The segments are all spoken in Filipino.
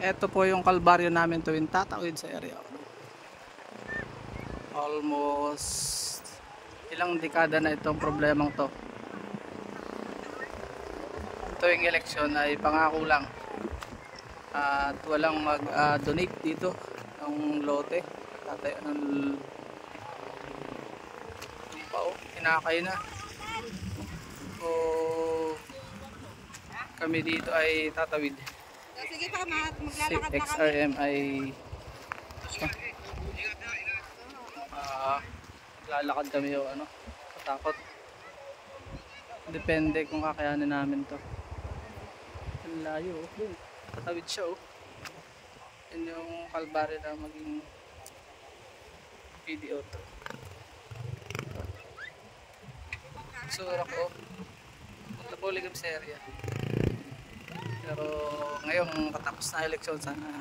Ito po yung kalbaryo namin tuwing tatawid sa area. Almost ilang dekada na itong problemang to. Tuwing eleksyon ay pangako lang at walang mag-donate dito ng lote. Tatayo ng lupa, kinakay na. So kami dito ay tatawid. Sige pa, Si maglalakad na kami. XRM ay lalakad kami o ano, katakot. Depende kung kakayanin namin to. Ang layo, tatawid siya oh. Yan yung kalbaryo na maging video to. Surak oh. Punta po ligam sa area. Pero ngayong katapos na eleksyon, sana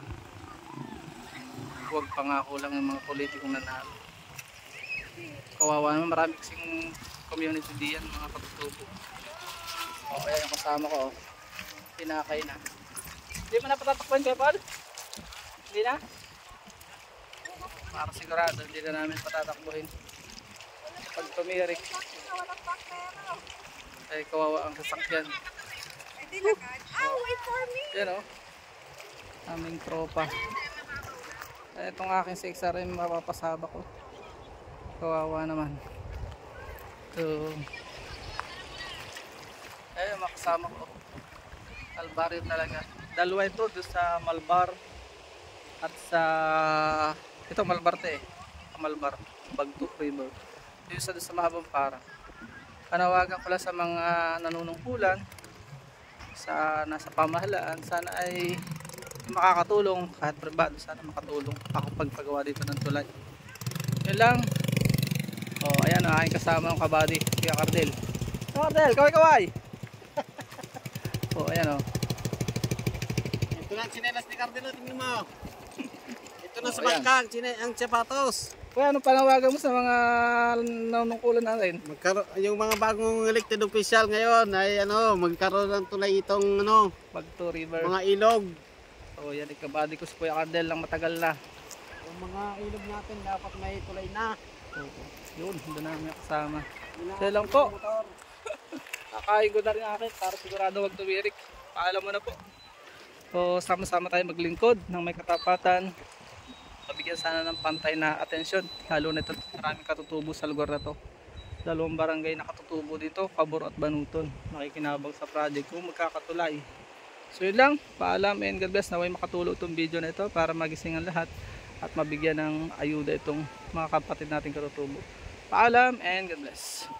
huwag pangako lang ng mga politikong nanalo. Kawawa naman, marami kasing community diyan, mga katutubo. O kaya yung kasama ko, pinakay na. Hindi mo na patatakpan kayo, Paul? Hindi na? Para sigurado, hindi na namin patatakbuhin. Pag tumirik, ay kawawa ang sasakyan. Wait for me! Yan o, aming tropa. Itong aking 6RM mapapasaba ko. Kawawa naman. So ayun, makasama ko. Kalbaryo talaga. Dalawa ito doon sa Malbar at sa ito Malbarte Malbar, Bagto River. Yung sa doon sa Mahabang Para. Panawagan ko lang sa mga nanunungkulan sa nasa pamahalaan, sana ay makakatulong kahit pribado, sana makatulong ako pagpagawa dito ng tulay. Yun lang. Oh, ayan ang aking kasama ng kabady, Kuya Cardel. Cardel, kaway-kaway. Oh, ayan oh. Ito na ang tsinelas ni Cardelo, tingnan mo. Ito na sa ayan. bakang, ang sapatos. Kuya, anong panawagan mo sa mga nanunungkulan natin? Yung mga bagong elected official ngayon ay magkaroon ng tulay itong Bagto River. mga ilog. Oh, yan ikabady ko si Kuya Cardel lang matagal na. Yung mga ilog natin dapat may tulay na. Oh, yun, doon namin kasama. Kaya lang po. Kakain ko na rin akin para sigurado wag tumirik. Paalam mo na po. So, sama-sama tayo maglingkod ng may katapatan. Pabigyan sana ng pantay na atensyon. Lalo na ito, maraming katutubo sa lugar na to. Dalawang barangay na katutubo dito, Pabor at Banuton. Makikinabang sa project kung magkakatulay. So yun lang, paalam and God bless. Naway makatulong itong video na ito para magising ang lahat at mabigyan ng ayuda itong mga kapatid nating katutubo. Paalam and God bless.